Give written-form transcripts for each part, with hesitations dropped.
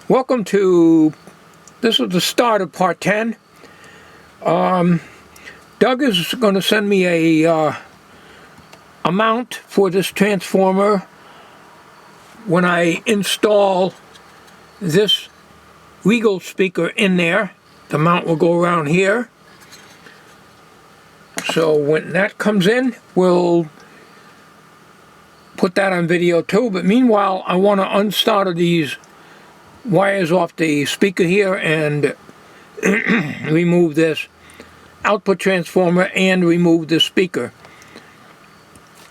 Welcome to, this is the start of part 10. Doug is going to send me a mount for this transformer when I install this Regal speaker in there. The mount will go around here. So when that comes in, we'll put that on video too. But meanwhile, I want to unsolder these wires off the speaker here and remove this output transformer and remove the speaker.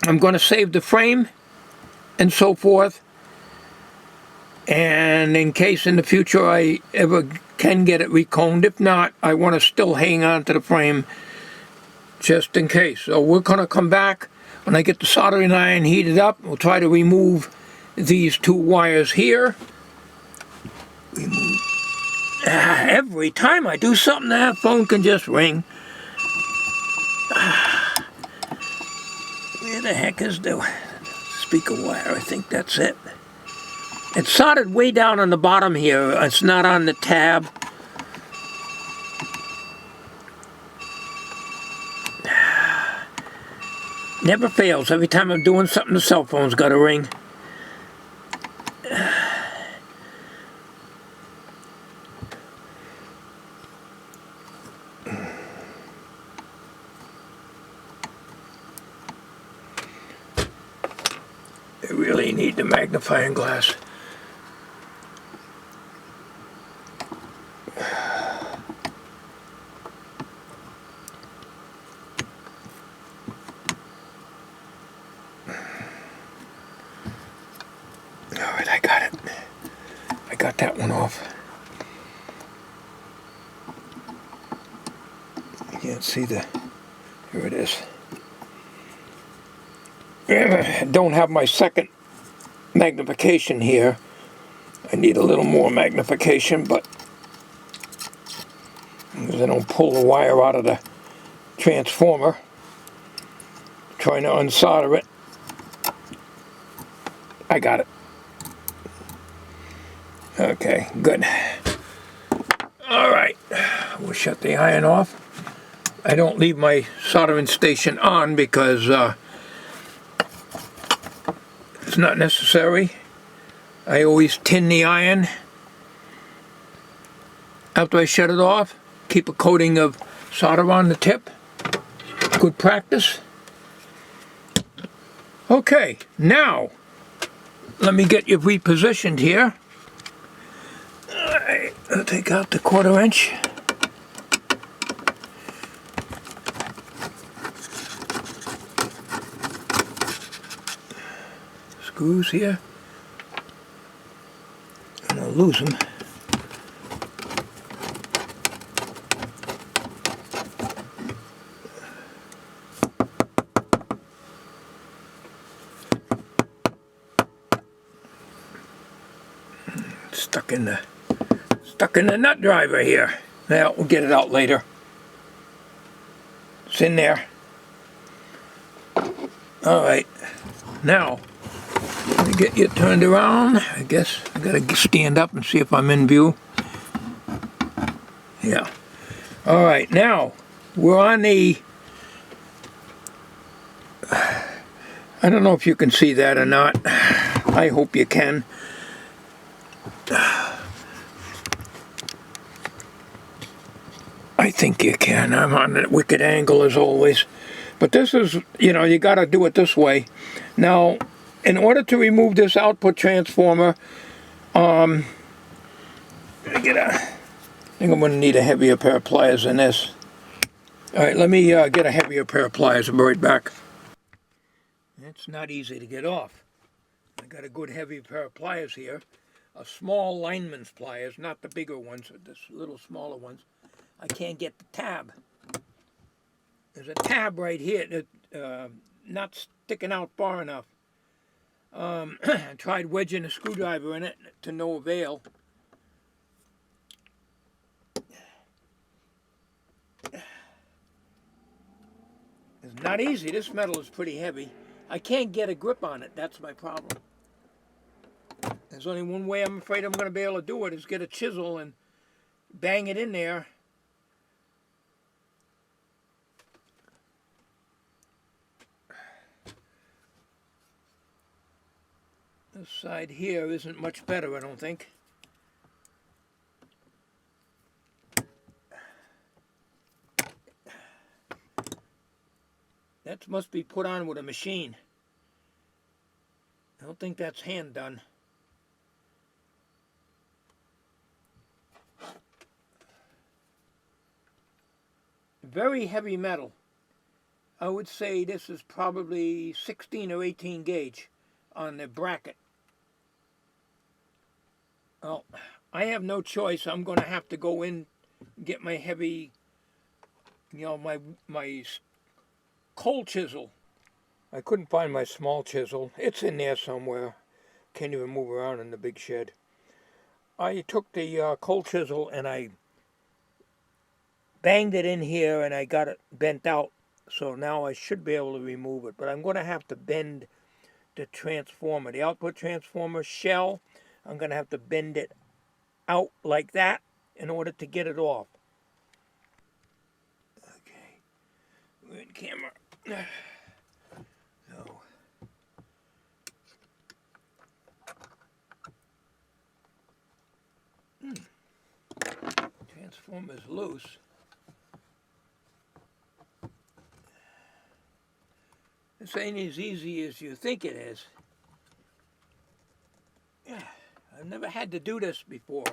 I'm going to save the frame and so forth, and in case in the future I ever can get it reconed. If not, I want to still hang on to the frame just in case. So we're going to come back when I get the soldering iron heated up. We'll try to remove these two wires here. Every time I do something, that phone can just ring. Where the heck is the speaker wire? I think that's it. It's soldered way down on the bottom here. It's not on the tab. Never fails. Every time I'm doing something, the cell phone's got to ring. I really need the magnifying glass. Alright, I got it. I got that one off. You can't see the... Here it is. I don't have my second magnification here. I need a little more magnification, but because I don't pull the wire out of the transformer, trying to unsolder it. I got it. Okay, good. All right, we'll shut the iron off. I don't leave my soldering station on because it's not necessary. I always tin the iron after I shut it off. Keep a coating of solder on the tip. Good practice. Okay, now let me get you repositioned here. Alright, I'll take out the 1/4 inch. Screws here, and I'll lose them. Stuck in the nut driver here. Now we'll get it out later. It's in there. All right, now let me get you turned around. I guess I gotta stand up and see if I'm in view. Yeah. All right, now we're on the, I don't know if you can see that or not. I hope you can. I think you can. I'm on a wicked angle as always. But this is, you got to do it this way. Now, in order to remove this output transformer, I think I'm going to need a heavier pair of pliers than this. All right, let me get a heavier pair of pliers. I'll be right back. It's not easy to get off. I got a good heavy pair of pliers here. A small lineman's pliers, not the bigger ones, the little smaller ones. I can't get the tab. There's a tab right here that not sticking out far enough. I tried wedging a screwdriver in it to no avail. It's not easy. This metal is pretty heavy. I can't get a grip on it. That's my problem. There's only one way I'm afraid I'm going to be able to do it, is get a chisel and bang it in there. This side here isn't much better, I don't think. That must be put on with a machine. I don't think that's hand done. Very heavy metal. I would say this is probably 16 or 18 gauge on the bracket. Well, I have no choice. I'm going to have to go in, get my heavy, my cold chisel. I couldn't find my small chisel. It's in there somewhere. Can't even move around in the big shed. I took the cold chisel and I banged it in here and I got it bent out. So now I should be able to remove it. But I'm going to have to bend the transformer, the output transformer shell. I'm going to have to bend it out like that in order to get it off. Okay, we're in camera. So, transformer's loose. This ain't as easy as you think it is. Yeah, I've never had to do this before.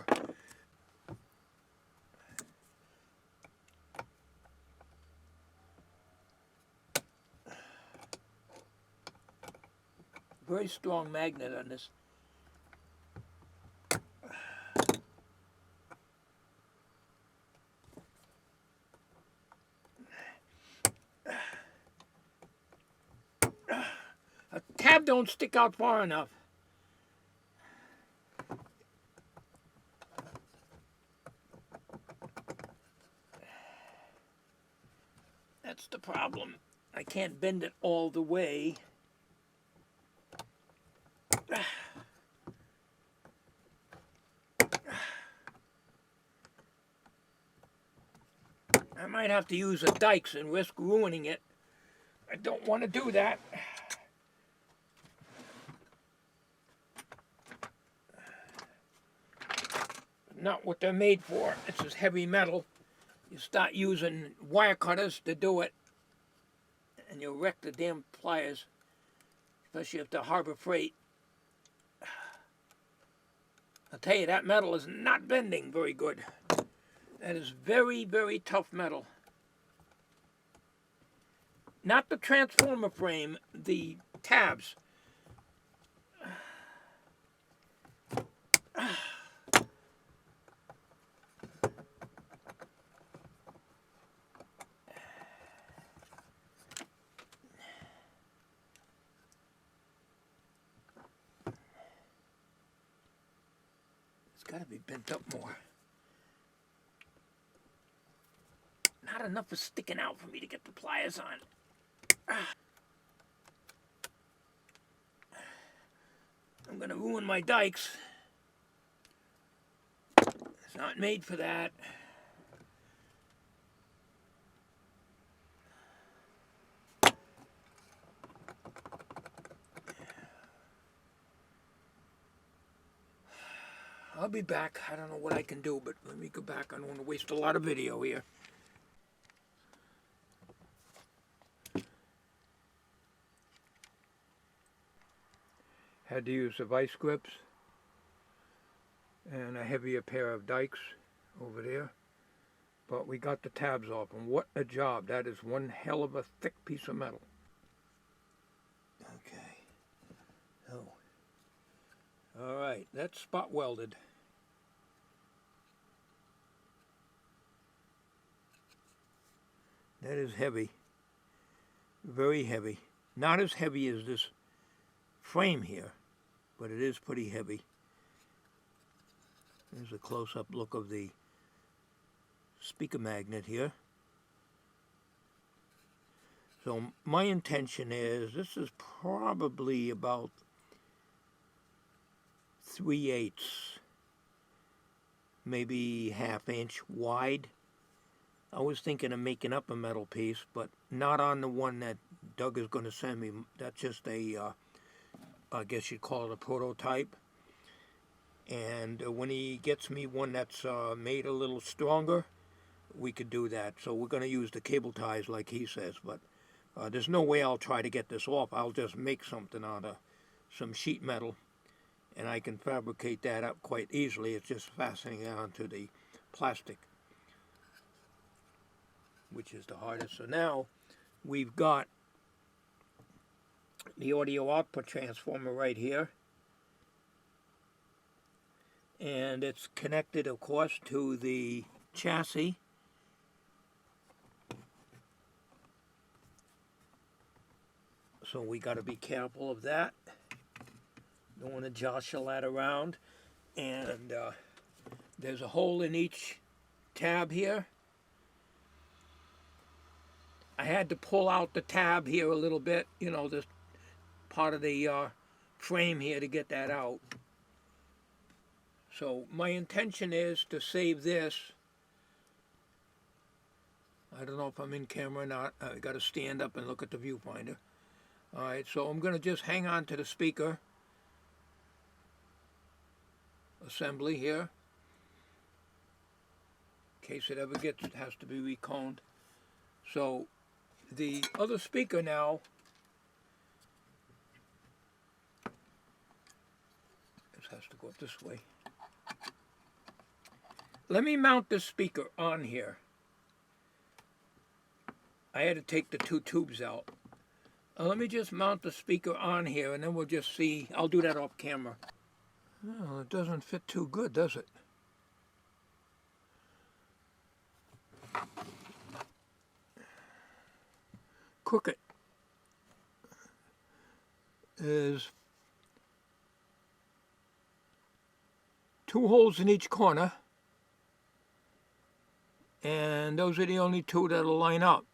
Very strong magnet on this. A tab don't stick out far enough. That's the problem. I can't bend it all the way. I might have to use a dikes and risk ruining it. I don't want to do that. Not what they're made for. It's just heavy metal. You start using wire cutters to do it, and you'll wreck the damn pliers, especially if they're Harbor Freight. I'll tell you, that metal is not bending very good. That is very, very tough metal. Not the transformer frame, the tabs. It's got to be bent up more. Not enough is sticking out for me to get the pliers on. I'm going to ruin my dikes. It's not made for that. I'll be back. I don't know what I can do, but let me go back. I don't want to waste a lot of video here. Had to use the vice grips and a heavier pair of dikes over there. But we got the tabs off, and what a job. That is one hell of a thick piece of metal. Okay. Oh. All right, that's spot welded. That is heavy. Very heavy. Not as heavy as this frame here, but it is pretty heavy. There's a close-up look of the speaker magnet here. So my intention is, this is probably about 3/8, maybe 1/2 inch wide. I was thinking of making up a metal piece, but not on the one that Doug is going to send me. That's just a, I guess you'd call it a prototype. And when he gets me one that's made a little stronger, we could do that. So we're going to use the cable ties like he says, but there's no way I'll try to get this off. I'll just make something out of some sheet metal, and I can fabricate that up quite easily. It's just fastening it onto the plastic, which is the hardest. So now we've got the audio output transformer right here, and it's connected, of course, to the chassis. So we got to be careful of that. Don't want to jostle that around. And there's a hole in each tab here. I had to pull out the tab here a little bit, you know, this part of the frame here to get that out. So my intention is to save this. I don't know if I'm in camera or not. I got to stand up and look at the viewfinder. All right, so I'm going to just hang on to the speaker assembly here, in case it ever has to be reconed. So the other speaker now, this has to go up this way. Let me mount this speaker on here. I had to take the two tubes out. Let me just mount the speaker on here, and then we'll just see. I'll do that off camera. Well, it doesn't fit too good, does it? Crooked. There's 2 holes in each corner, and those are the only 2 that'll line up.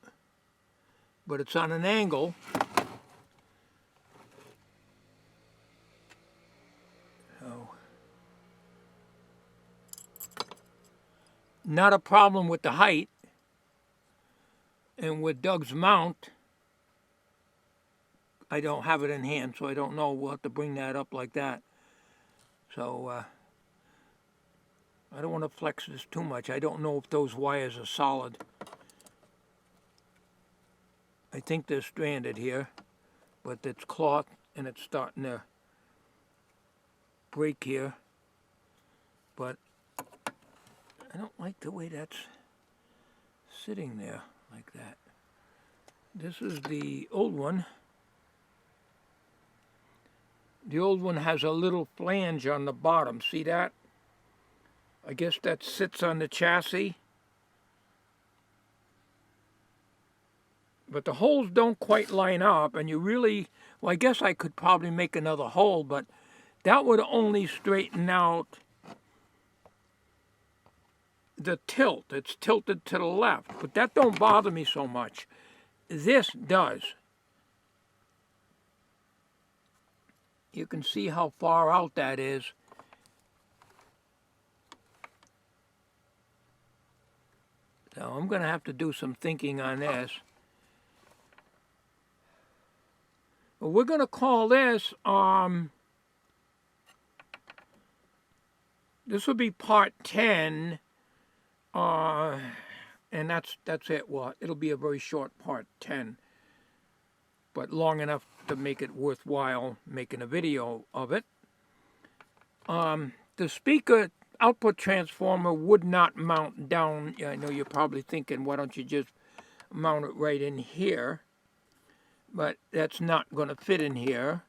But it's on an angle. So, not a problem with the height. And with Doug's mount, I don't have it in hand, so I don't know. We'll have to bring that up like that. So, I don't want to flex this too much. I don't know if those wires are solid. I think they're stranded here, but it's cloth and it's starting to break here. But I don't like the way that's sitting there like that. This is the old one. The old one has a little flange on the bottom. See that? I guess that sits on the chassis. But the holes don't quite line up, and you really, well, I guess I could probably make another hole, but that would only straighten out the tilt. It's tilted to the left, but that don't bother me so much. This does. You can see how far out that is. So I'm going to have to do some thinking on this. But we're going to call this, this will be part 10, and that's it. Well, it'll be a very short part 10, but long enough to make it worthwhile making a video of it. The speaker output transformer would not mount down. I know you're probably thinking, why don't you just mount it right in here? But that's not going to fit in here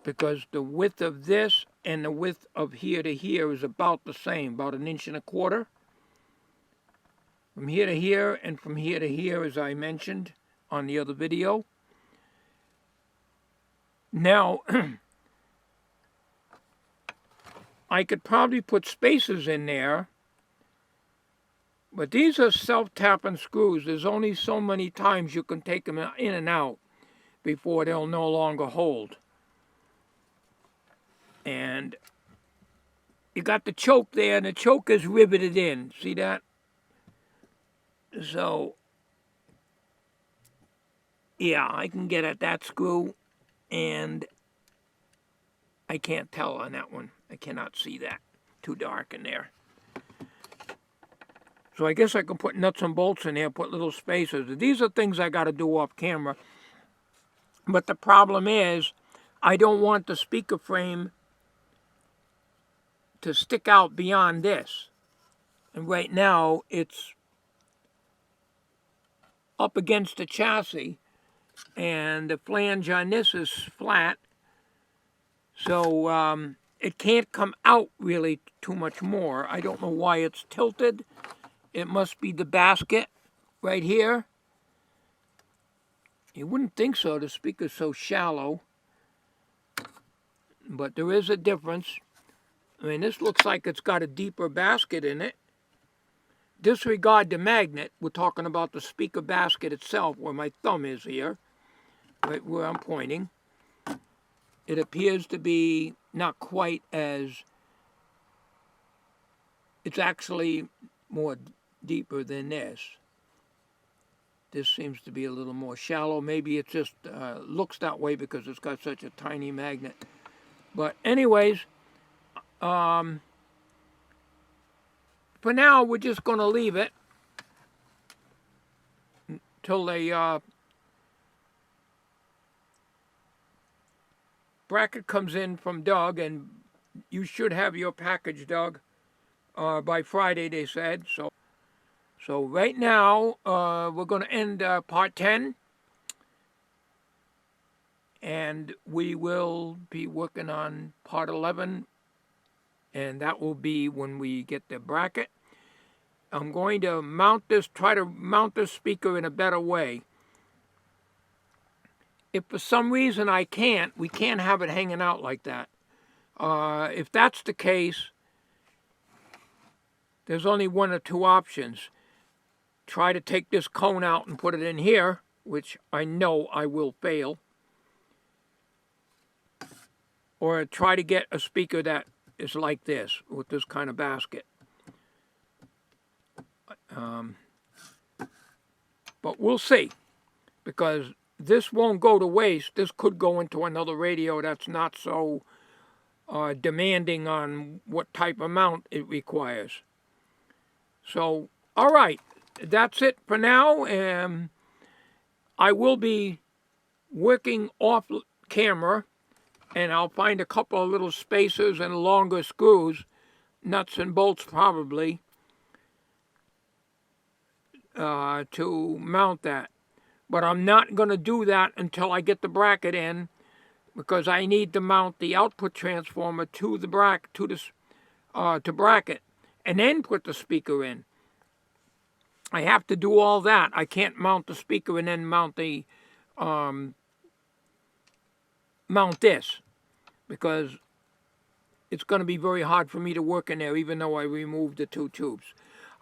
because the width of this and the width of here to here is about the same, about 1.25 inches. From here to here and from here to here, as I mentioned on the other video. Now, I could probably put spacers in there, but these are self-tapping screws. There's only so many times you can take them in and out before they'll no longer hold. And you got the choke there, and the choke is riveted in. See that? So, yeah, I can get at that screw, and I can't tell on that one. I cannot see that. Too dark in there. So I guess I can put nuts and bolts in there, put little spacers. These are things I got to do off camera. But the problem is, I don't want the speaker frame to stick out beyond this. And right now, it's up against the chassis, and the flange on this is flat. So it can't come out really too much more. I don't know why it's tilted. It must be the basket right here. You wouldn't think so, the speaker's so shallow. But there is a difference. I mean, this looks like it's got a deeper basket in it. Disregard the magnet. We're talking about the speaker basket itself, where my thumb is here, right where I'm pointing. It appears to be not quite as... It's actually more deeper than this. This seems to be a little more shallow. Maybe it just looks that way because it's got such a tiny magnet. But anyways, for now, we're just going to leave it until the bracket comes in from Doug, and you should have your package, Doug, by Friday, they said. So right now, we're going to end part 10, and we will be working on part 11, and that will be when we get the bracket. I'm going to try to mount this speaker in a better way. If for some reason we can't have it hanging out like that. If that's the case, there's only one or two options. Try to take this cone out and put it in here, which I know I will fail. Or try to get a speaker that is like this, with this kind of basket. But we'll see, because this won't go to waste. This could go into another radio that's not so demanding on what type of mount it requires. So, all right, that's it for now. I will be working off camera, and I'll find a couple of little spacers and longer screws, nuts and bolts probably, to mount that. But I'm not going to do that until I get the bracket in, because I need to mount the output transformer to the bracket, to bracket, and then put the speaker in. I have to do all that. I can't mount the speaker and then mount the this, because it's going to be very hard for me to work in there, even though I removed the two tubes.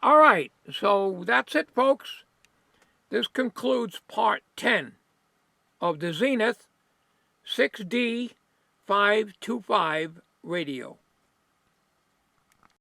All right, so that's it, folks. This concludes part 10 of the Zenith 6D-525 radio.